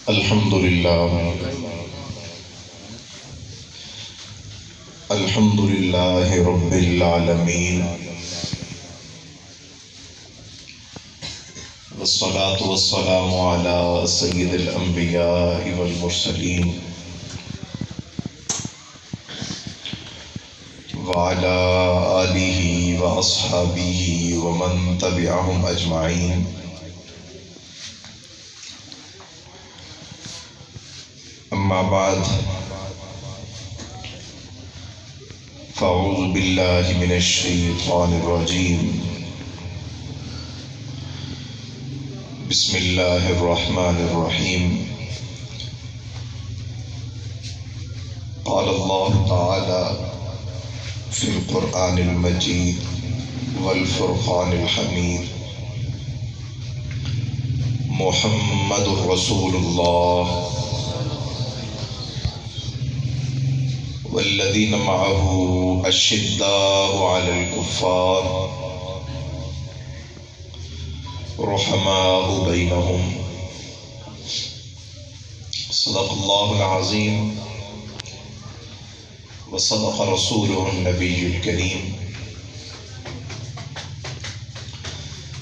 الحمد لله الحمد لله رب العالمين، والصلاة والسلام على سيد الأنبياء والمرسلين وعلى آله وأصحابه ومن تبعهم أجمعين. أما بعد، فأعوذ بالله من الشيطان الرجيم. بسم الله الرحمن الرحيم. قال الله تعالى في القرآن المجيد والفرقان الحميد: محمد رسول الله والذين معه أشداء على الكفار رحماء بينهم. صدق الله العظيم وصدق رسوله النبي الكريم،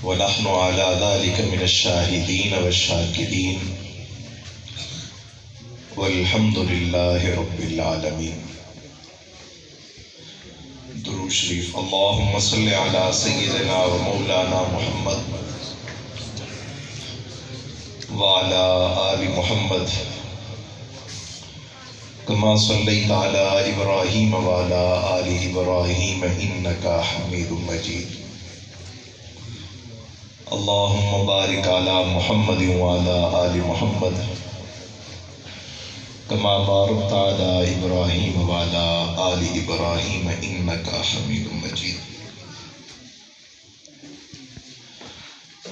ونحن على ذلك من الشاهدين والشاكرين، والحمد لله رب العالمين. درود شریف. اللهم صل على سيدنا ومولانا محمد وعلى آل محمد كما صليت على إبراهيم وعلى آل إبراهيم إنك حميد مجيد. اللهم بارك على محمد وعلى آل محمد كما باركت على إبراهيم وعلى آل إبراهيم إنك حميد مجيد.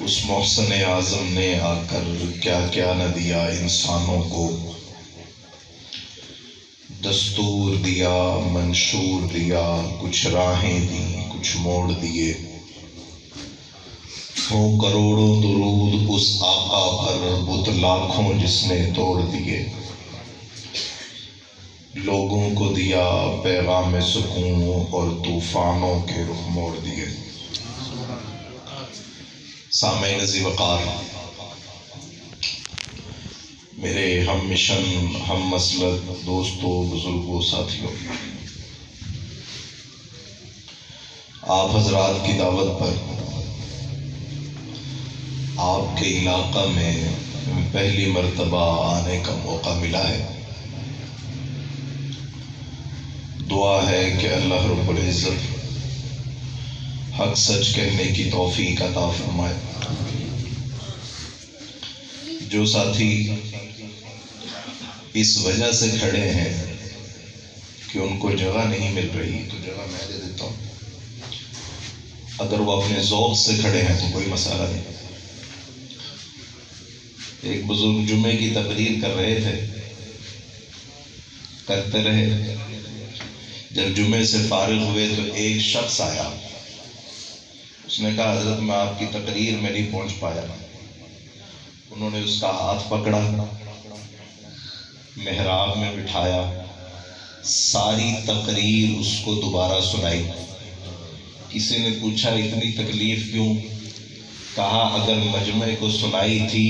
اس محسن اعظم نے آ کر کیا کیا نہ دیا انسانوں کو، دستور دیا، منشور دیا، کچھ راہیں دی، کچھ موڑ دیے. ہو کروڑوں درود اس آقا پر، بت لاکھوں جس نے توڑ دیے. لوگوں کو دیا پیغام سکون اور طوفانوں کے رخ موڑ دیے. سامعین ذی وقار، میرے ہم مشن، ہم مسلک دوستوں، بزرگوں، ساتھیوں، آپ حضرات کی دعوت پر آپ کے علاقہ میں پہلی مرتبہ آنے کا موقع ملا ہے. دعا ہے کہ اللہ رب العزت حق سچ کہنے کی توفیق عطا فرمائے. جو ساتھی اس وجہ سے کھڑے ہیں کہ ان کو جگہ نہیں مل رہی تو جگہ میں دے دیتا ہوں. اگر وہ اپنے ذوق سے کھڑے ہیں تو کوئی مسئلہ نہیں. ایک بزرگ جمعے کی تقریر کر رہے تھے، کرتے رہے. جب جمعے سے فارغ ہوئے تو ایک شخص آیا. اس نے کہا حضرت میں آپ کی تقریر میں نہیں پہنچ پایا. انہوں نے اس کا ہاتھ پکڑا، محراب میں بٹھایا، ساری تقریر اس کو دوبارہ سنائی. کسی نے پوچھا اتنی تکلیف کیوں؟ کہا اگر مجمع کو سنائی تھی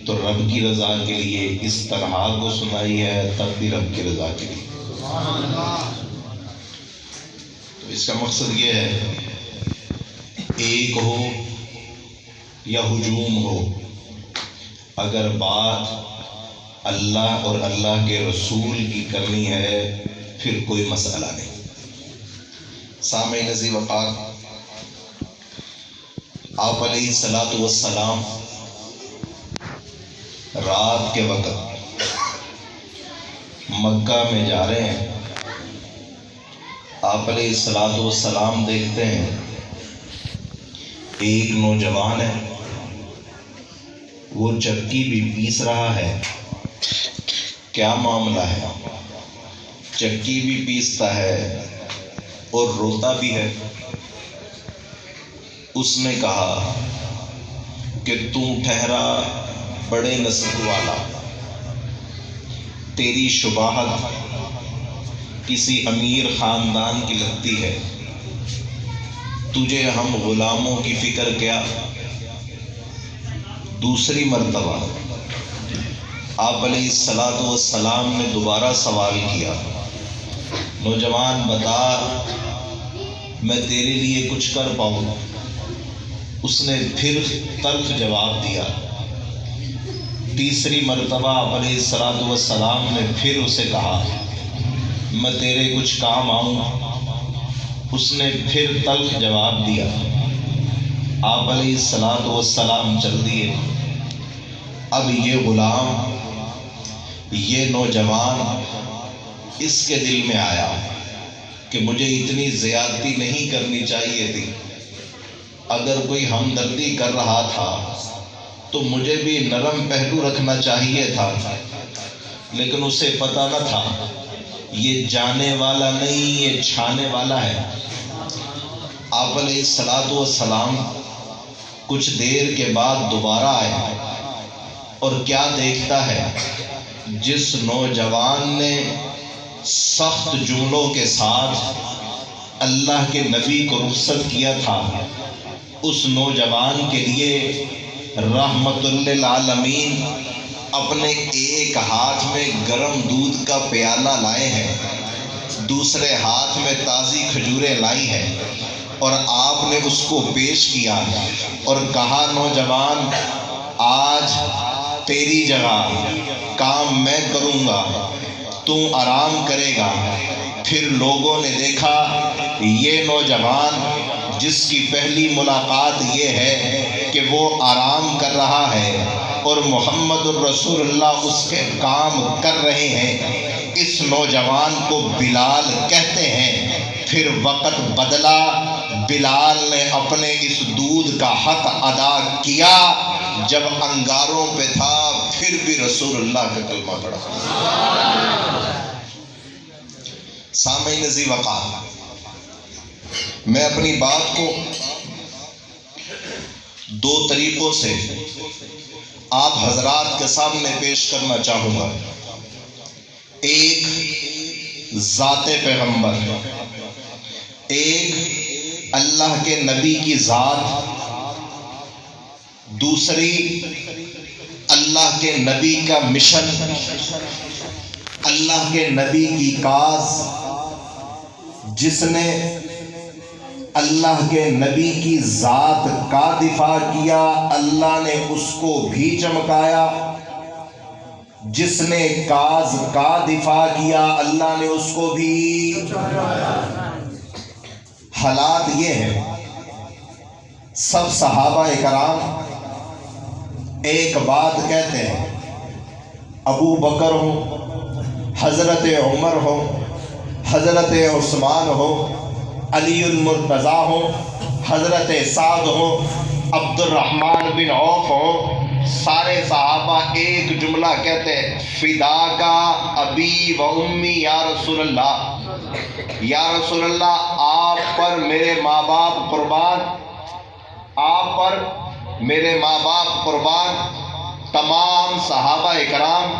تو رب کی رضا کے لیے، اس طرح کو سنائی ہے تب بھی رب کی رضا کے لیے. تو اس کا مقصد یہ ہے، ایک ہو یا ہجوم ہو، اگر بات اللہ اور اللہ کے رسول کی کرنی ہے پھر کوئی مسئلہ نہیں. سامعین ذی وقار، آپ علیہ الصلاۃ والسلام رات کے وقت مکہ میں جا رہے ہیں. آپ علیہ الصلاۃ والسلام دیکھتے ہیں ایک نوجوان ہے، وہ چکی بھی پیس رہا ہے. کیا معاملہ ہے؟ چکی بھی پیستا ہے اور روتا بھی ہے. اس نے کہا کہ تم ٹھہرا بڑے نسب والا، تیری شباہت کسی امیر خاندان کی لگتی ہے، تجھے ہم غلاموں کی فکر کیا۔ دوسری مرتبہ آپ علیہ الصلوۃ والسلام نے دوبارہ سوال کیا، نوجوان بتا میں تیرے لیے کچھ کر پاؤں؟ اس نے پھر تلخ جواب دیا۔ تیسری مرتبہ آپ علیہ الصلوۃ والسلام نے پھر اسے کہا میں تیرے کچھ کام آؤں؟ اس نے پھر تلخ جواب دیا۔ آپ علیہ الصلوۃ والسلام چل دیے۔ اب یہ غلام، یہ نوجوان، اس کے دل میں آیا کہ مجھے اتنی زیادتی نہیں کرنی چاہیے تھی، اگر کوئی ہمدردی کر رہا تھا تو مجھے بھی نرم پہلو رکھنا چاہیے تھا، لیکن اسے پتہ نہ تھا یہ جانے والا نہیں، یہ چھانے والا ہے۔ آپ علیہ الصلوۃ والسلام کچھ دیر کے بعد دوبارہ آئے اور کیا دیکھتا ہے، جس نوجوان نے سخت جملوں کے ساتھ اللہ کے نبی کو رخصت کیا تھا، اس نوجوان کے لیے رحمت للعالمین اپنے ایک ہاتھ میں گرم دودھ کا پیالہ لائے ہیں، دوسرے ہاتھ میں تازی کھجوریں لائی ہیں، اور آپ نے اس کو پیش کیا اور کہا نوجوان آج تیری جگہ کام میں کروں گا، تو آرام کرے گا۔ پھر لوگوں نے دیکھا یہ نوجوان جس کی پہلی ملاقات یہ ہے کہ وہ آرام کر رہا ہے اور محمد الرسول اللہ اس کے کام کر رہے ہیں، اس نوجوان کو بلال کہتے ہیں۔ پھر وقت بدلا، بلال نے اپنے اس دودھ کا حق ادا کیا، جب انگاروں پہ تھا پھر بھی رسول اللہ کا کلمہ پڑھا۔ سامعین ذی وقار، میں اپنی بات کو دو طریقوں سے آپ حضرات کے سامنے پیش کرنا چاہوں گا۔ ایک ذات پیغمبر، ایک اللہ کے نبی کی ذات، دوسری اللہ کے نبی کا مشن، اللہ کے نبی کی کاز۔ جس نے اللہ کے نبی کی ذات کا دفاع کیا، اللہ نے اس کو بھی چمکایا۔ جس نے کاز کا دفاع کیا، اللہ نے اس کو بھی۔ حالات یہ ہیں، سب صحابہ کرام ایک بات کہتے ہیں، ابو بکر ہو، حضرت عمر ہو، حضرت عثمان ہو، علی المرتضیٰ ہو، حضرت سعد ہو، عبد الرحمن بن عوف ہو، سارے صحابہ ایک جملہ کہتے ہیں، فداک ابی و امی یا رسول اللہ، یا رسول اللہ آپ پر میرے ماں باپ قربان، آپ پر میرے ماں باپ قربان۔ تمام صحابہ کرام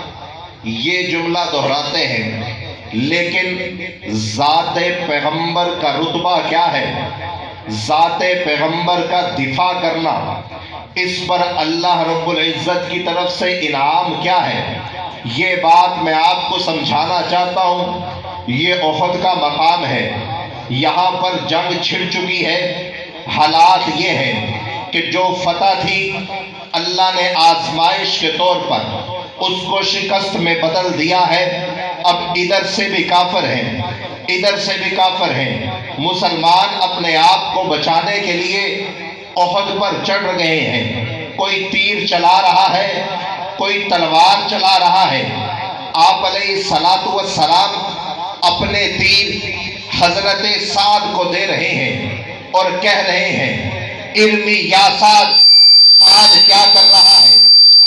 یہ جملہ دہراتے ہیں، لیکن ذات پیغمبر کا رتبہ کیا ہے، ذات پیغمبر کا دفاع کرنا، اس پر اللہ رب العزت کی طرف سے انعام کیا ہے، یہ بات میں آپ کو سمجھانا چاہتا ہوں۔ یہ احد کا مقام ہے، یہاں پر جنگ چھڑ چکی ہے۔ حالات یہ ہیں کہ جو فتح تھی اللہ نے آزمائش کے طور پر اس کو شکست میں بدل دیا ہے۔ اب ادھر سے بھی کافر ہیں، ادھر سے بھی کافر ہیں۔ مسلمان اپنے آپ کو بچانے کے لیے احد پر چڑھ گئے ہیں، کوئی تیر چلا رہا ہے، کوئی تلوار چلا رہا ہے۔ آپ علیہ الصلوۃ والسلام اپنے تیر حضرت سعد کو دے رہے ہیں اور کہہ رہے ہیں ارمی یا سعد۔ سعد کیا کر رہا ہے؟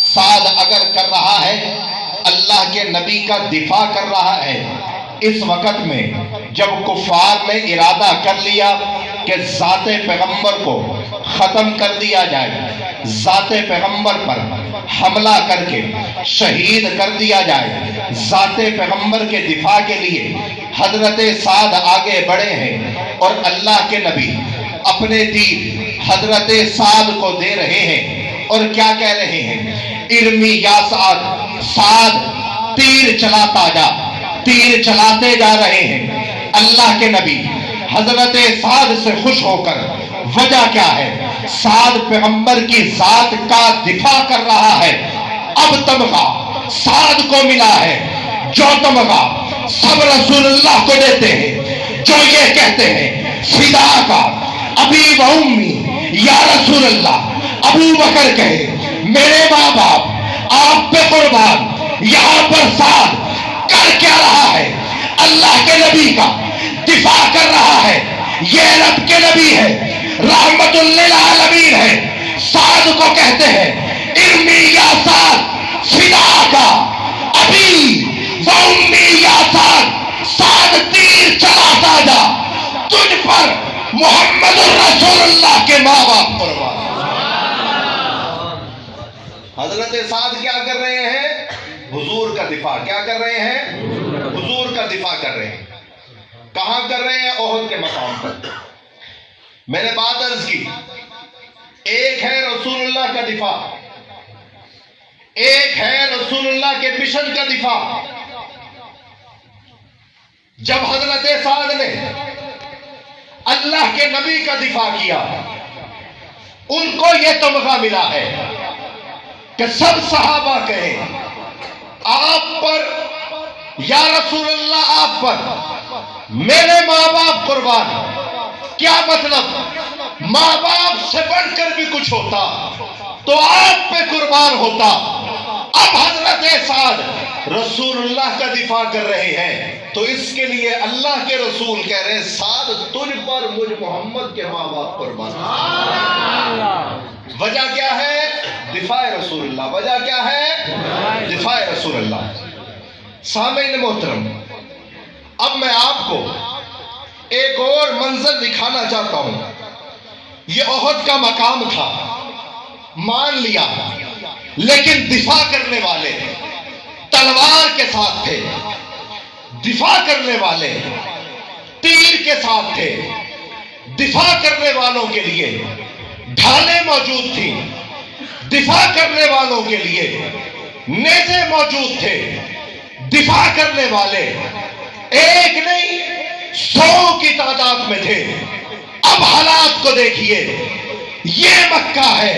سعد اگر کر رہا ہے اللہ کے نبی کا دفاع کر رہا ہے۔ اس وقت میں جب کفار نے ارادہ کر لیا کہ ذات پیغمبر کو ختم کر دیا جائے، ذات پیغمبر پر حملہ کر کے شہید کر دیا جائے۔ ذات پیغمبر کے دفاع کے لیے حضرت سعد آگے بڑھے ہیں اور اللہ کے نبی اپنے تیر حضرت سعد کو دے رہے ہیں اور کیا کہہ رہے ہیں؟ ارمی یا سعد، سعد تیر چلاتا جا، تیر چلاتے جا رہے ہیں۔ اللہ کے نبی حضرت سعد سے خوش ہو کر، وجہ کیا ہے؟ سعد پیغمبر کی ذات کا دفاع کر رہا ہے۔ اب تمغہ سعد کو ملا ہے، جو تمغہ سب رسول اللہ کو دیتے ہیں، جو یہ کہتے ہیں فدا کا ابی و امی یا رسول اللہ۔ ابو بکر کہے میرے ماں باپ آپ پہ قربان، یہاں پر سعد کر کیا رہا ہے؟ اللہ کے نبی کا دفاع کر رہا ہے۔ یہ رب کے نبی ہے، رحمت للعالمین ہے۔ سعد کو کہتے ہیں ارمی یا سعد فدا کا ابی و امی یا سعد، سعد تیر چلاتا جا، تجھ پر محمد رسول اللہ کے ماں باپ قربان۔ حضرت سعد کیا کر رہے ہیں؟ حضور کا دفاع۔ کیا کر رہے ہیں؟ حضور کا دفاع کر رہے ہیں۔ کہاں کر رہے ہیں؟ احد کے مقام پر۔ میں نے بات عرض کی، ایک ہے رسول اللہ کا دفاع، ایک ہے رسول اللہ کے مشن کا دفاع۔ جب حضرت سعد نے اللہ کے نبی کا دفاع کیا، ان کو یہ تمغہ ملا ہے کہ سب صحابہ کہیں آپ پر یا رسول اللہ، آپ پر میرے ماں باپ قربان۔ کیا مطلب؟ ماں باپ سے بڑھ کر بھی کچھ ہوتا تو آپ پہ قربان ہوتا۔ اب حضرت سعد رسول اللہ کا دفاع کر رہے ہیں تو اس کے لیے اللہ کے رسول کہہ رہے ہیں سعد تجھ پر مجھ محمد کے ماں باپ قربان۔ وجہ کیا ہے؟ دفاع رسول اللہ۔ وجہ کیا ہے؟ دفاع رسول اللہ۔ سامعین محترم، اب میں آپ کو ایک اور منظر دکھانا چاہتا ہوں۔ یہ احد کا مقام تھا، مان لیا، لیکن دفاع کرنے والے تلوار کے ساتھ تھے، دفاع کرنے والے تیر کے ساتھ تھے، دفاع کرنے والوں کے لیے ڈھالیں موجود تھی، دفاع کرنے والوں کے لیے نیزے موجود تھے۔ دفاع کرنے والے ایک نہیں 100 کی تعداد میں تھے۔ اب حالات کو دیکھیے، یہ مکہ ہے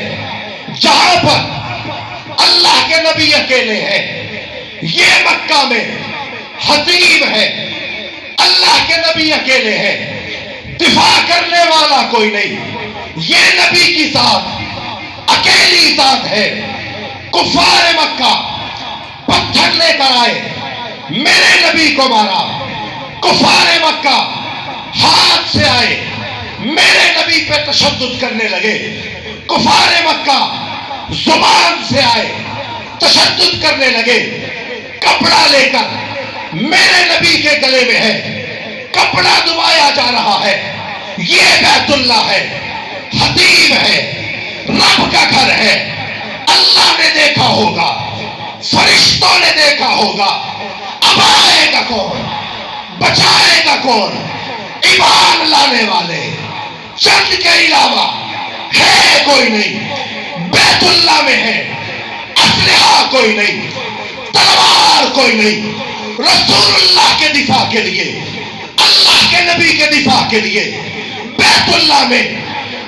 جہاں پر اللہ کے نبی اکیلے ہیں، یہ مکہ میں حتیم ہے، اللہ کے نبی اکیلے ہیں، دفاع کرنے والا کوئی نہیں، یہ نبی کی ذات اکیلی ذات ہے۔ کفار مکہ پتھر لے کر آئے، میرے نبی کو مارا۔ کفار مکہ ہاتھ سے آئے، میرے نبی پہ تشدد کرنے لگے۔ کفار مکہ زبان سے آئے، تشدد کرنے لگے۔ کپڑا لے کر میرے نبی کے گلے میں ہے، کپڑا دبایا جا رہا ہے۔ یہ بیت اللہ ہے، حتیم ہے، رب کا گھر ہے۔ اللہ نے دیکھا ہوگا، فرشتوں نے دیکھا ہوگا۔ اب آئے گا کون؟ بچائے گا کون؟ ایمان لانے والے چند کے علاوہ ہے کوئی نہیں۔ بیت اللہ میں ہے، اسلحہ کوئی نہیں، تلوار کوئی نہیں۔ رسول اللہ کے دفاع کے لیے، اللہ کے نبی کے دفاع کے لیے بیت اللہ میں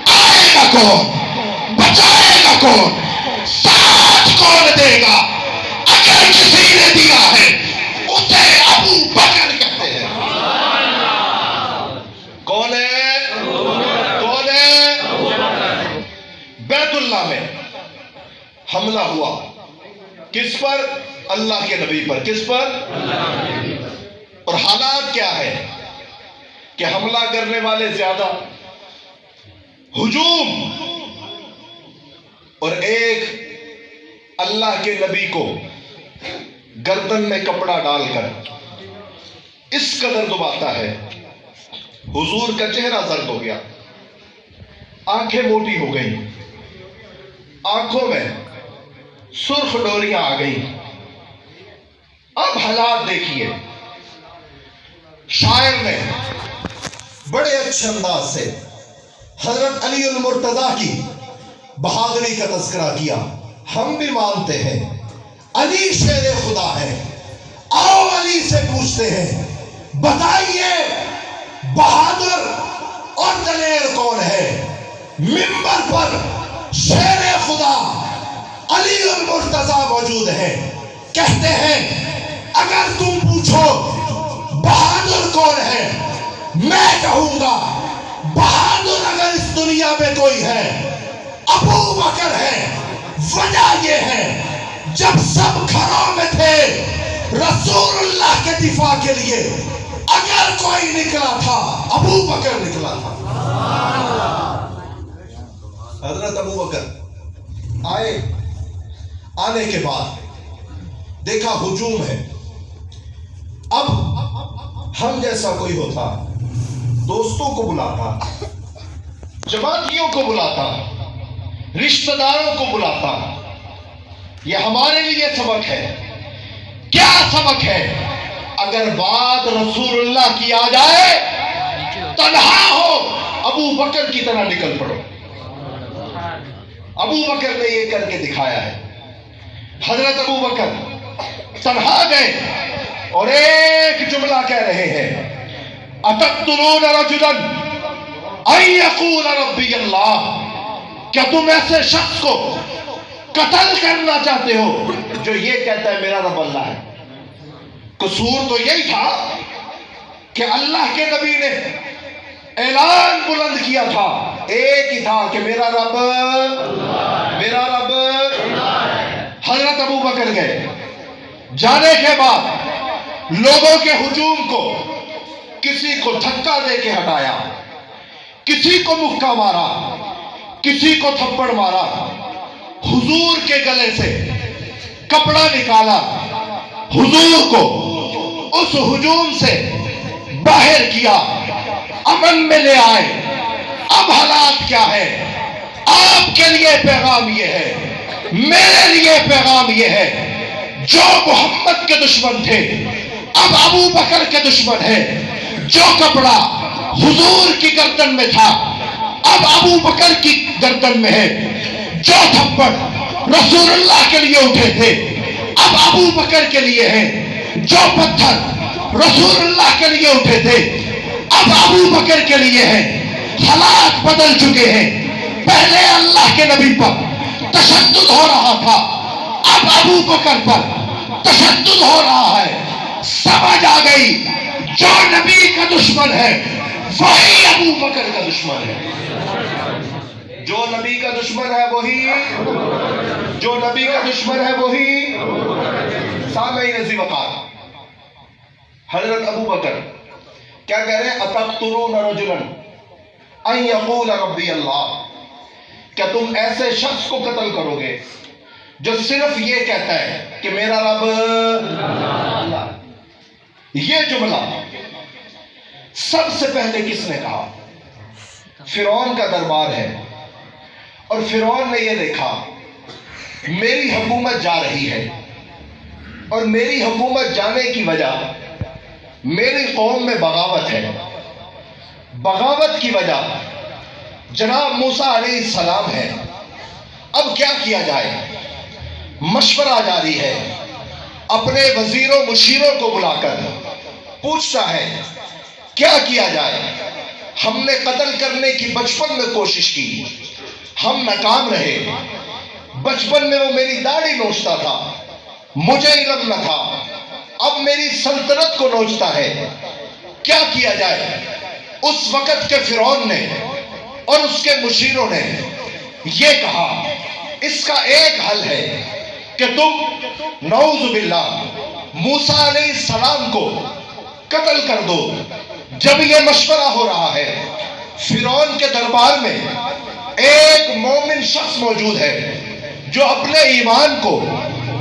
آئے گا کون؟ بچائے گا کون؟ ساتھ کون دے گا؟ اگر کسی نے دیا ہے اسے ابو بکر کہتے ہیں۔ کون ہے؟ کون ہے؟ بیت اللہ میں حملہ ہوا، کس پر؟ اللہ کے نبی پر۔ کس پر؟ اور حالات کیا ہے کہ حملہ کرنے والے زیادہ، ہجوم، اور ایک اللہ کے نبی کو گردن میں کپڑا ڈال کر اس قدر دباتا ہے، حضور کا چہرہ زرد ہو گیا، آنکھیں موٹی ہو گئی، آنکھوں میں سرخ ڈوریاں آ گئی. اب حالات دیکھیے. شاعر نے بڑے اچھے انداز سے حضرت علی المرتضیٰ کی بہادری کا تذکرہ کیا. ہم بھی مانتے ہیں علی شیر خدا ہے. آؤ علی سے پوچھتے ہیں بتائیے بہادر اور دلیر کون ہے. منبر پر شیر خدا علی المرتضیٰ موجود ہے. کہتے ہیں اگر تم پوچھو بہادر کون ہے, میں کہوں گا بہادر اگر اس دنیا میں کوئی ہے ابو بکر ہے. وجہ یہ ہے جب سب گھروں میں تھے رسول اللہ کے دفاع کے لیے اگر کوئی نکلا تھا ابو بکر نکلا تھا. حضرت ابو بکر آئے. آنے کے بعد دیکھا ہجوم ہے. اب ہم جیسا کوئی ہوتا دوستوں کو بلاتا, جماعتیوں کو بلاتا, رشتہ داروں کو بلاتا. یہ ہمارے لیے سبق ہے. کیا سبق ہے؟ اگر بات رسول اللہ کی آ جائے تنہا ہو ابو بکر کی طرح نکل پڑو. ابو بکر نے یہ کر کے دکھایا ہے. حضرت ابو بکر تنہا گئے اور ایک جملہ کہہ رہے ہیں اتقتلون رجلا ان یقول ربی اللہ. کیا تم ایسے شخص کو قتل کرنا چاہتے ہو جو یہ کہتا ہے میرا رب اللہ ہے؟ قصور تو یہی تھا کہ اللہ کے نبی نے اعلان بلند کیا تھا, ایک ہی تھا کہ میرا رب میرا رب. حضرت ابو بکر گئے. جانے کے بعد لوگوں کے ہجوم کو کسی کو دھکا دے کے ہٹایا, کسی کو مکہ مارا, کسی کو تھپڑ مارا, حضور کے گلے سے کپڑا نکالا, حضور کو اس ہجوم سے باہر کیا, امن میں لے آئے. اب حالات کیا ہے؟ آپ کے لیے پیغام یہ ہے, میرے لیے پیغام یہ ہے, جو محمد کے دشمن تھے اب ابو بکر کے دشمن ہے. جو کپڑا حضور کی گردن میں تھا اب ابو بکر کی گردن میں ہے. جو تھپڑ رسول اللہ کے لیے اٹھے تھے اب ابو بکر کے لیے ہیں. جو پتھر رسول اللہ کے لیے اٹھے تھے اب ابو بکر کے لیے ہیں. حالات بدل چکے ہیں. پہلے اللہ کے نبی پر تشدد ہو رہا تھا, اب ابو بکر پر تشدد ہو رہا ہے. سمجھ آ گئی جو نبی کا دشمن ہے وہی ابو بکر کا دشمن ہے. جو نبی کا دشمن ہے وہی, جو نبی کا دشمن ہے وہی. سامعین عزیز وقار, حضرت ابو بکر کیا کہہ رہے ہیں اتقتلون رجلا ان یقول ربی اللہ. کیا تم ایسے شخص کو قتل کرو گے جو صرف یہ کہتا ہے کہ میرا رب اللہ. یہ جملہ سب سے پہلے کس نے کہا؟ فرعون کا دربار ہے اور فرعون نے یہ دیکھا میری حکومت جا رہی ہے اور میری حکومت جانے کی وجہ میری قوم میں بغاوت ہے. بغاوت کی وجہ جناب موسیٰ علیہ السلام ہے. اب کیا کیا جائے؟ مشورہ جاری ہے. اپنے وزیروں مشیروں کو بلا کر پوچھتا ہے کیا کیا جائے. ہم نے قتل کرنے کی بچپن میں کوشش کی, ہم ناکام رہے. بچپن میں وہ میری داڑھی نوچتا تھا, مجھے علم نہ تھا, اب میری سلطنت کو نوچتا ہے. کیا کیا جائے؟ اس وقت کے فرعون نے اور اس کے مشیروں نے یہ کہا اس کا ایک حل ہے کہ تم نعوذ باللہ موسیٰ علیہ السلام کو قتل کر دو. جب یہ مشورہ ہو رہا ہے فرعون کے دربار میں ایک مومن شخص موجود ہے جو اپنے ایمان کو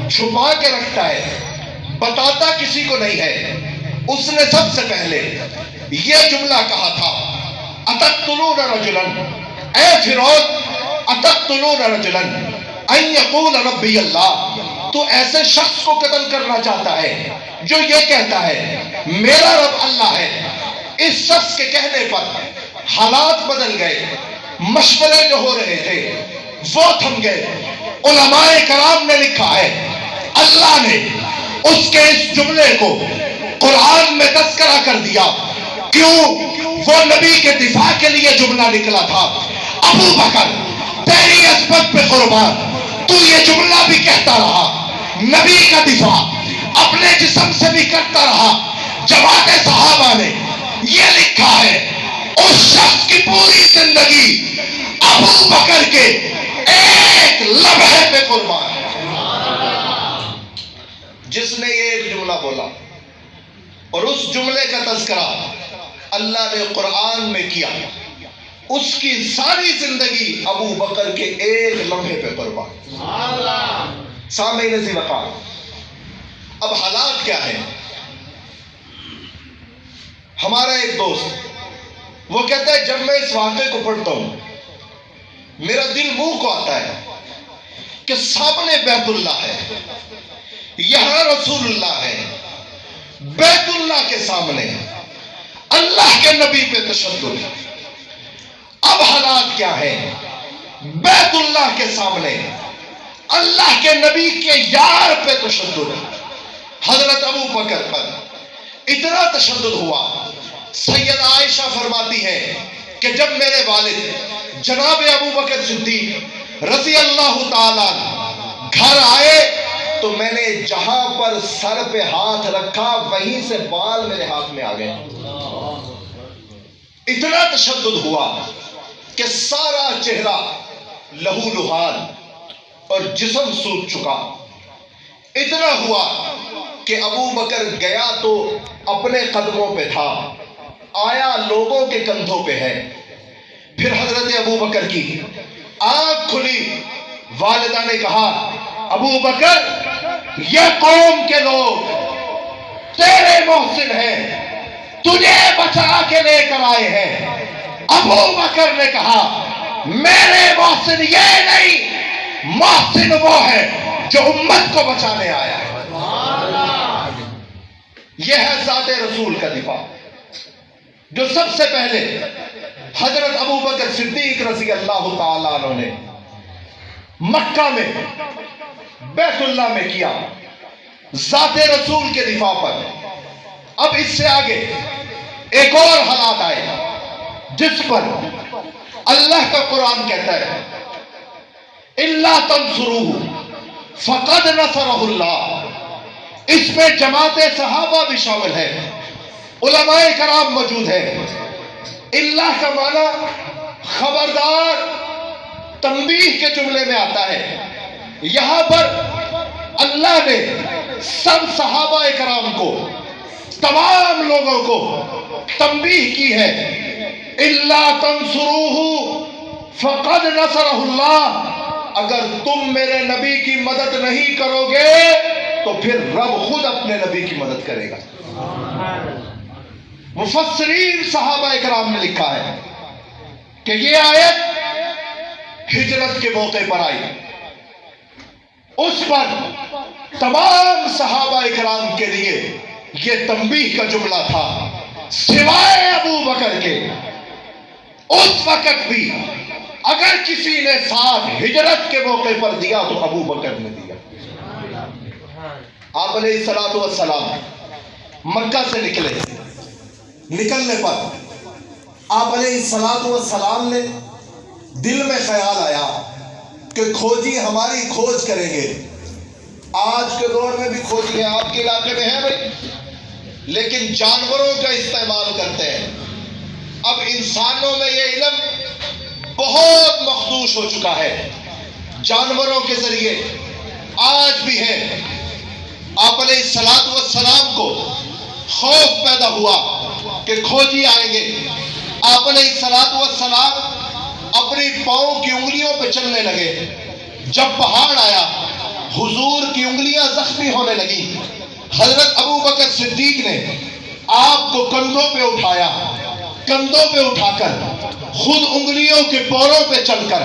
چھپا کے رکھتا ہے, بتاتا کسی کو نہیں ہے. اس نے سب سے پہلے یہ جملہ کہا تھا اتقتلون رجلا, اے فرعون اتقتلون رجلا, ان یقول ربی اللہ، تو ایسے شخص کو قتل کرنا چاہتا ہے جو یہ کہتا ہے میرا رب اللہ ہے۔ اس شخص کے کہنے پر حالات بدل گئے، مشورے جو ہو رہے تھے وہ تھم گئے۔ علماء کرام نے لکھا ہے اللہ نے اس کے اس جملے کو قرآن میں تذکرہ کر دیا، کیوں؟ وہ نبی کے دفاع کے لیے جملہ نکلا تھا۔ ابو بکر تیری عصمت پہ قربان، تو یہ جملہ بھی کہتا رہا، نبی کا دفاع اپنے جسم سے بھی کرتا رہا۔ جماعت صحابہ نے یہ لکھا ہے اس شخص کی پوری زندگی ابو بکر کے ایک لمحے پہ قربان، جس نے یہ ایک جملہ بولا، اور اس جملے کا تذکرہ اللہ نے قرآن میں کیا، اس کی ساری زندگی ابو بکر کے ایک لمحے پہ قربان۔ سامعین عزیز وقار، اب حالات کیا ہے؟ ہمارا ایک دوست وہ کہتا ہے جب میں اس واقعے کو پڑھتا ہوں میرا دل منہ کو آتا ہے کہ سامنے بیت اللہ ہے، یہاں رسول اللہ ہے، بیت اللہ کے سامنے اللہ کے نبی پہ تشدد۔ اب حالات کیا ہے؟ بیت اللہ کے سامنے اللہ کے نبی کے یار پہ تشدد۔ حضرت ابو بکر پر اتنا تشدد ہوا، سید عائشہ فرماتی ہے کہ جب میرے والد جناب ابو بکر صدیق رضی اللہ تعالیٰ گھر آئے تو میں نے جہاں پر سر پہ ہاتھ رکھا وہیں سے بال میرے ہاتھ میں آ گئے۔ اتنا تشدد ہوا کہ سارا چہرہ لہو لہان اور جسم سوکھ چکا۔ اتنا ہوا کہ ابو بکر گیا تو اپنے قدموں پہ تھا، آیا لوگوں کے کندھوں پہ ہے۔ پھر حضرت ابو بکر کی آنکھ کھلی، والدہ نے کہا ابو بکر یہ قوم کے لوگ تیرے محسن ہیں، تجھے بچا کے لے کر آئے ہیں۔ ابو بکر نے کہا میرے محسن یہ نہیں، محسن وہ ہے جو امت کو بچانے آیا ہے۔ یہ ہے ذات رسول کا دفاع، جو سب سے پہلے حضرت ابو بکر صدیق رضی اللہ تعالیٰ عنہ نے مکہ میں بیت اللہ میں کیا، ذات رسول کے دفاع پر۔ اب اس سے آگے ایک اور حالات آئے جس پر اللہ کا قرآن کہتا ہے اِلَّا تَنْصُرُوهُ فَقَدْ نَصَرَهُ اللَّهُ۔ اس میں جماعت صحابہ بھی شامل ہے، علماء کرام موجود ہیں۔ اللہ کا معنی خبردار، تنبیہ کے جملے میں آتا ہے۔ یہاں پر اللہ نے سب صحابہ کرام کو، تمام لوگوں کو تنبیہ کی ہے اِلَّا تَنْصُرُوهُ فَقَدْ نَصَرَهُ اللَّهُ۔ اگر تم میرے نبی کی مدد نہیں کرو گے تو پھر رب خود اپنے نبی کی مدد کرے گا۔ مفسرین صحابہ کرام نے لکھا ہے کہ یہ آیت ہجرت کے موقع پر آئی، اس پر تمام صحابہ کرام کے لیے یہ تنبیہ کا جملہ تھا، سوائے ابو بکر کے۔ اس وقت بھی اگر کسی نے ساتھ ہجرت کے موقع پر دیا تو ابو بکر نے دیا۔ آپ علیہ الصلوۃ والسلام مکہ سے نکلے، نکلنے پر آپ علیہ الصلوۃ والسلام نے دل میں خیال آیا کہ کھوجی ہماری کھوج کریں گے۔ آج کے دور میں بھی کھوجی ہے، آپ کے علاقے میں ہے بھائی، لیکن جانوروں کا استعمال کرتے ہیں۔ اب انسانوں میں یہ علم بہت مخدوش ہو چکا ہے، جانوروں کے ذریعے آج بھی ہے۔ آپ علیہ الصلوۃ والسلام کو خوف پیدا ہوا کہ کھوجی آئیں گے۔ آپ علیہ الصلوۃ والسلام اپنی پاؤں کی انگلیوں پہ چلنے لگے۔ جب پہاڑ آیا حضور کی انگلیاں زخمی ہونے لگی۔ حضرت ابو بکر صدیق نے آپ کو کندھوں پہ اٹھایا، کندھوں پہ اٹھا کر خود انگلیوں کے پوروں پہ چل کر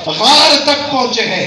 غار تک پہنچے ہیں۔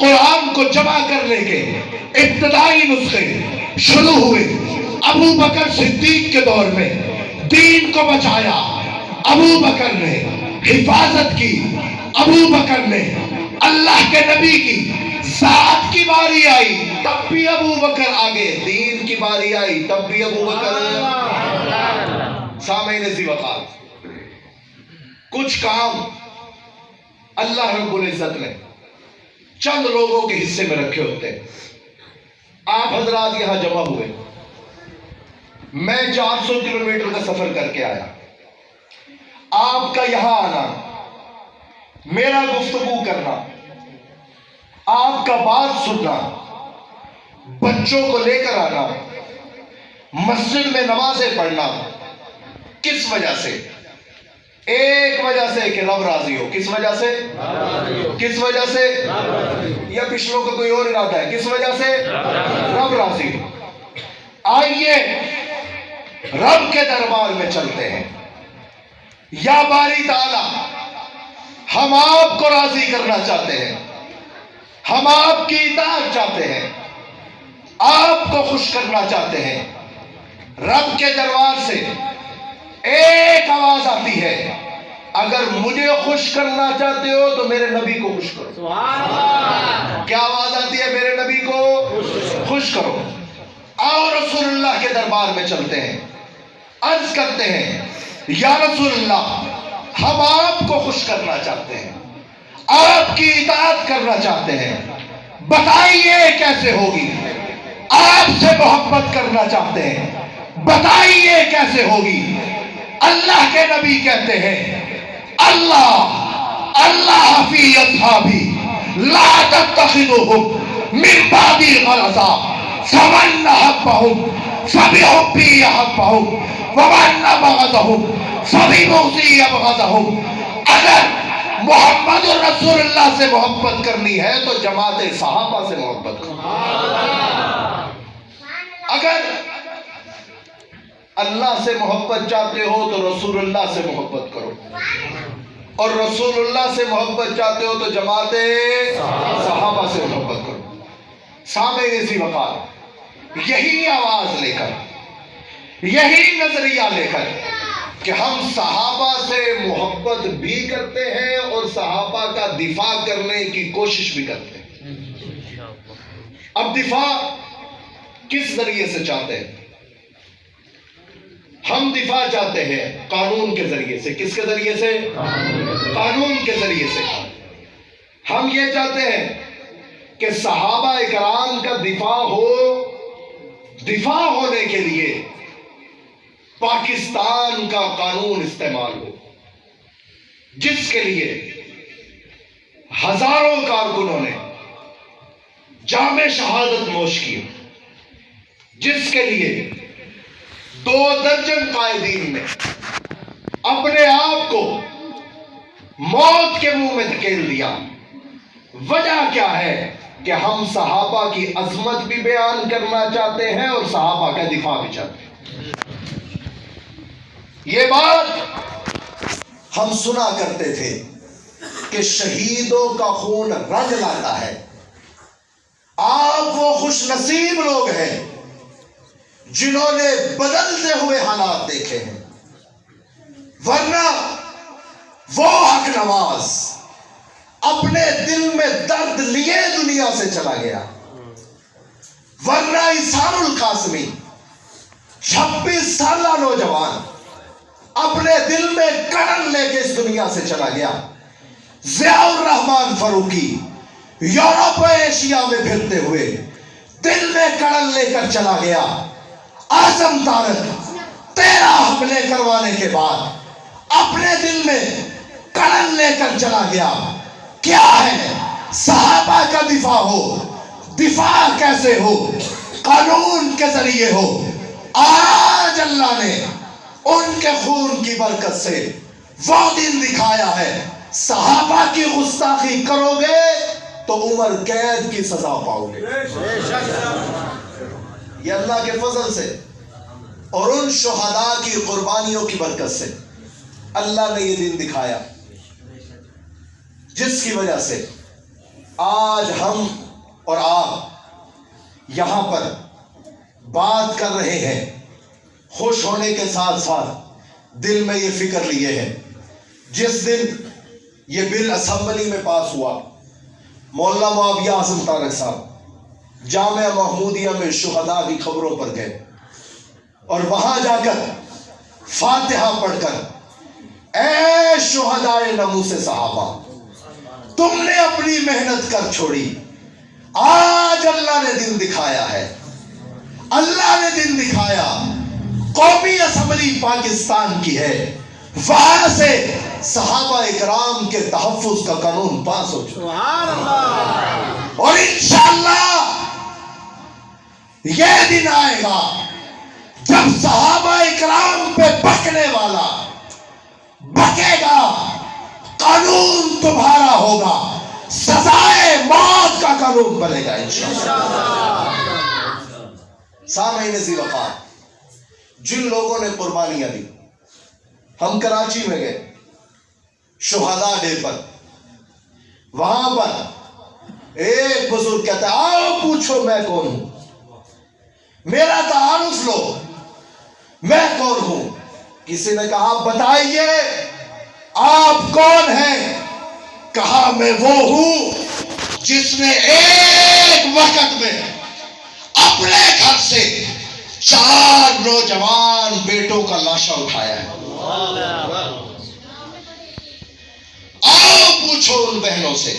قرآن کو جمع کرنے کے ابتدائی نسخے شروع ہوئے ابو بکر صدیق کے دور میں. دین کو بچایا ابو بکر نے، حفاظت کی ابو بکر نے. اللہ کے نبی کی ذات کی باری آئی تب بھی ابو بکر آگے، دین کی باری آئی تب بھی ابو بکر. سامعین ذی وقار، کچھ کام اللہ رب العزت نے چند لوگوں کے حصے میں رکھے ہوتے ہیں. آپ حضرات یہاں جمع ہوئے، میں 400 کلومیٹر کا سفر کر کے آیا. آپ کا یہاں آنا، میرا گفتگو کرنا، آپ کا بات سننا، بچوں کو لے کر آنا، مسجد میں نمازیں پڑھنا، کس وجہ سے؟ ایک وجہ سے کہ رب راضی ہو. کس وجہ سے؟ کس وجہ سے؟ یا پچھلوں کا کوئی اور ارادہ ہے؟ کس وجہ سے؟ رب راضی ہو. آئیے رب کے دربار میں چلتے ہیں. یا باری تعالی، ہم آپ کو راضی کرنا چاہتے ہیں، ہم آپ کی اطاعت چاہتے ہیں، آپ کو خوش کرنا چاہتے ہیں. رب کے دربار سے ایک آواز آتی ہے، اگر مجھے خوش کرنا چاہتے ہو تو میرے نبی کو خوش کرو. کیا آواز آتی ہے؟ میرے نبی کو خوش کرو. آؤ رسول اللہ کے دربار میں چلتے ہیں، عرض کرتے ہیں یا رسول اللہ، ہم آپ کو خوش کرنا چاہتے ہیں، آپ کی اطاعت کرنا چاہتے ہیں، بتائیے کیسے ہوگی. آپ سے محبت کرنا چاہتے ہیں، بتائیے کیسے ہوگی. اللہ کے نبی کہتے ہیں اللہ فی اصحابی لا تتخذوهم من بعدی غرضا فمن احبهم فبحبی احبهم ومن ابغضهم فببغضی ابغضهم. اگر محمد رسول اللہ سے محبت کرنی ہے تو جماعت صحابہ سے محبت کرو. اگر اللہ سے محبت چاہتے ہو تو رسول اللہ سے محبت کرو، اور رسول اللہ سے محبت چاہتے ہو تو جماعت صحابہ سے محبت کرو. سامعین ذی وقار، یہی آواز لے کر، یہی نظریہ لے کر کہ ہم صحابہ سے محبت بھی کرتے ہیں اور صحابہ کا دفاع کرنے کی کوشش بھی کرتے ہیں. اب دفاع کس ذریعے سے چاہتے ہیں؟ ہم دفاع چاہتے ہیں قانون کے ذریعے سے. کس کے ذریعے سے؟ قانون کے ذریعے سے. ہم یہ چاہتے ہیں کہ صحابہ کرام کا دفاع ہو. دفاع ہونے کے لیے پاکستان کا قانون استعمال ہو، جس کے لیے ہزاروں کارکنوں نے جام شہادت نوش کی، جس کے لیے 2 درجن قائدین نے اپنے آپ کو موت کے منہ میں دھکیل دیا. وجہ کیا ہے؟ کہ ہم صحابہ کی عظمت بھی بیان کرنا چاہتے ہیں اور صحابہ کا دفاع بھی چاہتے ہیں. یہ بات ہم سنا کرتے تھے کہ شہیدوں کا خون رنگ لاتا ہے. آپ وہ خوش نصیب لوگ ہیں جنہوں نے بدلتے ہوئے حالات دیکھے ہیں، ورنہ وہ حق نواز اپنے دل میں درد لیے دنیا سے چلا گیا. ورنہ احسان القاسمی 26 سالہ نوجوان اپنے دل میں کڑن لے کے اس دنیا سے چلا گیا. ضیاء الرحمن فاروقی یورپ و ایشیا میں پھرتے ہوئے دل میں کڑن لے کر چلا گیا. اعظم طارق 13 حملے کروانے کے بعد اپنے دل میں کڑن لے کر چلا گیا. کیا ہے؟ صحابہ کا دفاع ہو. دفاع کیسے ہو؟ قانون کے ذریعے ہو. آج اللہ نے ان کے خون کی برکت سے وہ دن دکھایا ہے. صحابہ کی گستاخی کرو گے تو عمر قید کی سزا پاؤ گے. یہ اللہ کے فضل سے اور ان شہداء کی قربانیوں کی برکت سے اللہ نے یہ دن دکھایا، جس کی وجہ سے آج ہم اور آپ یہاں پر بات کر رہے ہیں، خوش ہونے کے ساتھ ساتھ دل میں یہ فکر لیے ہیں، جس دن یہ بل اسمبلی میں پاس ہوا، مولانا معاویہ اعظم طارق صاحب جامعہ محمودیہ میں شہداء کی خبروں پر گئے اور وہاں جا کر فاتحہ پڑھ کر، اے شہدائے ناموس صحابہ، تم نے اپنی محنت کر چھوڑی، آج اللہ نے دن دکھایا ہے، اللہ نے دن دکھایا، قومی اسمبلی پاکستان کی ہے، وہاں سے صحابہ اکرام کے تحفظ کا قانون پاس ہو چکا، اور انشاءاللہ یہ دن آئے گا جب صحابہ اکرام پہ بکنے والا بکے گا، قانون تمہارا ہوگا، سزائے موت کا قانون بنے گا انشاءاللہ۔ سامعین ذی وقار، جن لوگوں نے قربانیاں دی، ہم کراچی میں گئے شہداء ڈے پر، وہاں پر ایک بزرگ کہتا ہے آؤ پوچھو میں کون ہوں، میرا تعارف لو، میں کون ہوں۔ کسی نے کہا بتائیے آپ کون ہیں؟ کہا میں وہ ہوں جس نے ایک وقت میں اپنے گھر سے 4 نوجوان بیٹوں کا لاشا اٹھایا ہے۔ آؤ پوچھو ان بہنوں سے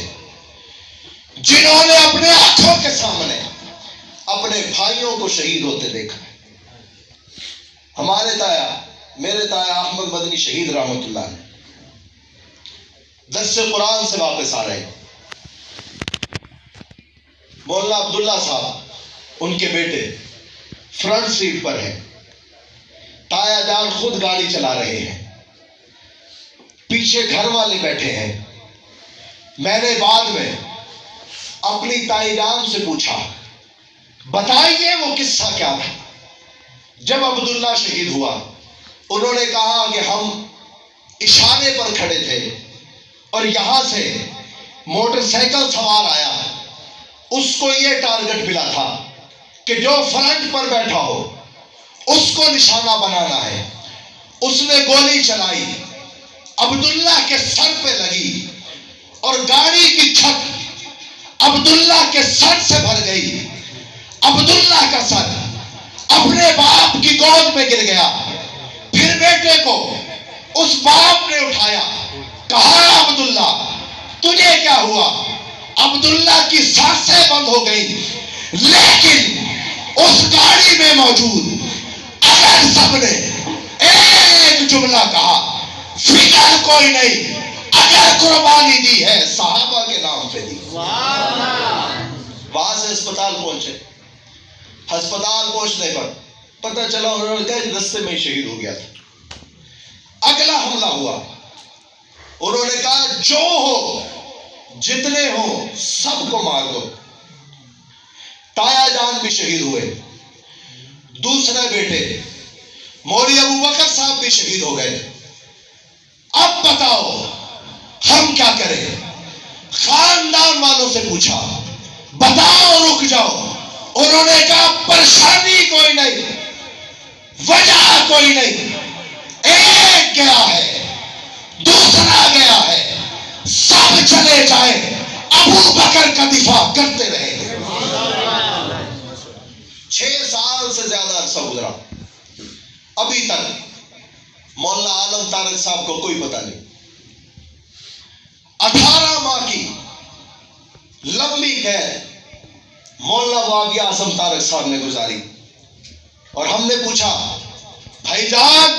جنہوں نے اپنے آنکھوں کے سامنے اپنے بھائیوں کو شہید ہوتے دیکھا۔ ہمارے تایا، میرے تایا احمد مدنی شہید رحمت اللہ علیہ درس قرآن سے واپس آ رہے، مولانا عبداللہ صاحب ان کے بیٹے فرنٹ سیٹ پر ہیں، تایا جان خود گاڑی چلا رہے ہیں، پیچھے گھر والے بیٹھے ہیں۔ میں نے بعد میں اپنی تائی جان سے پوچھا بتائیے وہ قصہ کیا تھا جب عبداللہ شہید ہوا؟ انہوں نے کہا کہ ہم اشارے پر کھڑے تھے اور یہاں سے موٹر سائیکل سوار آیا، اس کو یہ ٹارگٹ ملا تھا کہ جو فرنٹ پر بیٹھا ہو اس کو نشانہ بنانا ہے۔ اس نے گولی چلائی، عبداللہ کے سر پہ لگی اور گاڑی کی چھت عبداللہ کے سر سے بھر گئی۔ عبداللہ کا سر اپنے باپ کی گود میں گر گیا۔ پھر بیٹے کو اس باپ نے اٹھایا، کہا عبداللہ تجھے کیا ہوا؟ عبداللہ کی سانسیں بند ہو گئی، لیکن اس گاڑی میں موجود اگر سب نے ایک جملہ کہا، فکر کوئی نہیں، اگر قربانی دی ہے صحابہ کے نام پہ دی۔ وہاں سے ہسپتال پہنچے، ہسپتال پہنچنے پر پتہ چلا انہوں نے کہا رستے میں شہید ہو گیا تھا۔ اگلا حملہ ہوا، انہوں نے کہا جو ہو جتنے ہو سب کو مار دو۔ تایا جان بھی شہید ہوئے، دوسرے بیٹے مولوی ابو بکر صاحب بھی شہید ہو گئے۔ اب بتاؤ ہم کیا کریں؟ خاندان والوں سے پوچھا بتاؤ رک جاؤ، انہوں نے کہا پریشانی کوئی نہیں، وجہ کوئی نہیں، ایک گیا ہے دوسرا گیا ہے، سب چلے جائیں، ابو بکر کا دفاع کرتے رہیں گے۔ 6 سال سے زیادہ عرصہ گزرا، ابھی تک مولانا عالم طارق صاحب کو کوئی پتہ نہیں۔ 18 ماہ کی لمبی قید مولانا معاویہ اعظم طارق صاحب نے گزاری، اور ہم نے پوچھا بھائی جان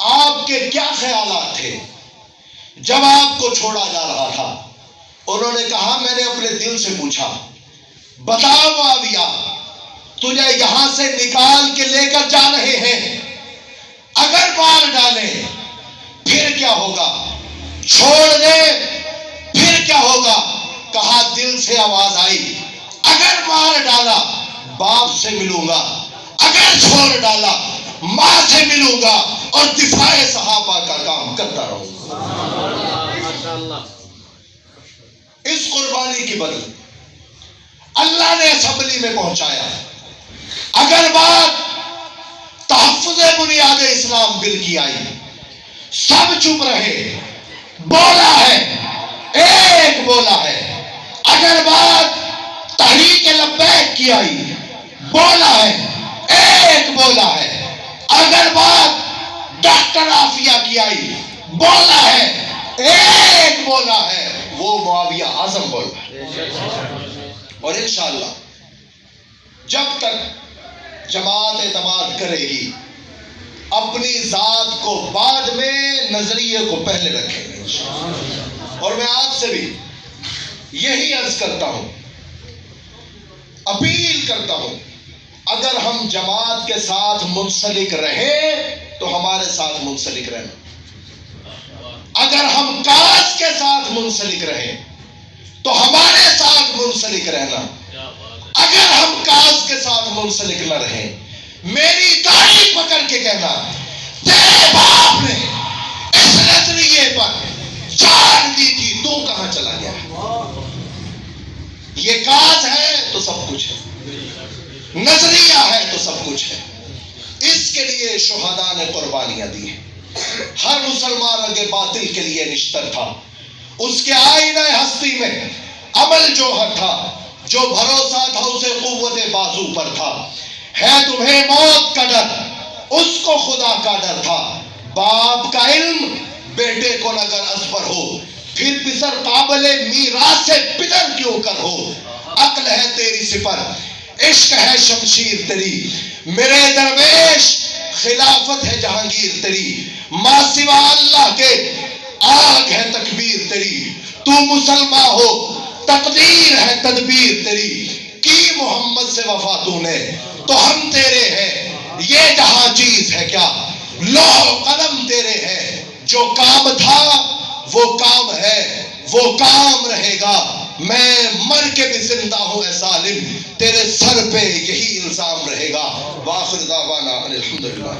آپ کے کیا خیالات تھے جب آپ کو چھوڑا جا رہا تھا؟ انہوں نے کہا میں نے اپنے دل سے پوچھا بتا معاویہ تجھے یہاں سے نکال کے لے کر جا رہے ہیں، اگر مار ڈالیں پھر کیا ہوگا؟ چھوڑ دے پھر کیا ہوگا؟ کہا دل سے آواز آئی اگر مار ڈالا باپ سے ملوں گا، اگر چھوڑ ڈالا ماں سے ملوں گا، اور دفاع صحابہ کا کام کرتا رہوں گا۔ اس قربانی کی بدل اللہ نے اسمبلی میں پہنچایا. اگر بات تحفظ بنیاد اسلام بل کی آئی, سب چپ رہے. بولا ہے, ایک بولا ہے. اگر بات تحریک لبیک کی آئی, بولا ہے, ایک بولا ہے. اگر بات ڈاکٹر عافیہ کی آئی, بولا ہے, ایک بولا ہے. وہ معاویہ اعظم بولا ہے. اور انشاءاللہ جب تک جماعت اعتماد کرے گی, اپنی ذات کو بعد میں, نظریے کو پہلے رکھیں گے انشاءاللہ. اور میں آپ سے بھی یہی عرض کرتا ہوں, اپیل کرتا ہوں, اگر ہم جماعت کے ساتھ منسلک رہیں تو ہمارے ساتھ منسلک رہنا. اگر ہم کاس کے ساتھ منسلک رہیں تو ہمارے ساتھ منسلک رہنا. اگر ہم کاس کے ساتھ منسلک نہ رہیں, میری داڑھی پکڑ کے کہنا, تیرے باپ نے اس نظریے پر جان دی تھی, تو کہاں چلا گیا؟ یہ کاس ہے تو سب کچھ ہے, نظریہ ہے تو سب کچھ ہے. اس کے لیے شہداء نے قربانیاں دی ہیں. ہر مسلمان اگے باطل کے لیے نشتر تھا. اس کے آئینہ ہستی میں عمل جوہر تھا, جو بھروسہ تھا اسے قوت بازو پر تھا. ہے تمہیں موت کا ڈر, اس کو خدا کا ڈر تھا. باپ کا علم بیٹے کو نگر ازبر ہو, پھر پسر قابل میراث سے پدر کیوں کر ہو. عقل ہے تیری سپر, عشق ہے شمشیر تیری, میرے درویش خلافت ہے جہانگیر تیری. ماں سوا اللہ کے آگ ہے تکبیر تیری. تو مسلمان ہو, تقدیر ہے تدبیر تیری. کی محمد سے وفا تو نے تو ہم تیرے ہیں, یہ جہاں چیز ہے کیا, لوح قلم تیرے ہیں. جو کام تھا وہ کام ہے, وہ کام رہے گا. میں مر کے بھی زندہ ہوں اے ظالم, تیرے سر پہ یہی الزام رہے گا. وآخر دعوانا الحمدللہ.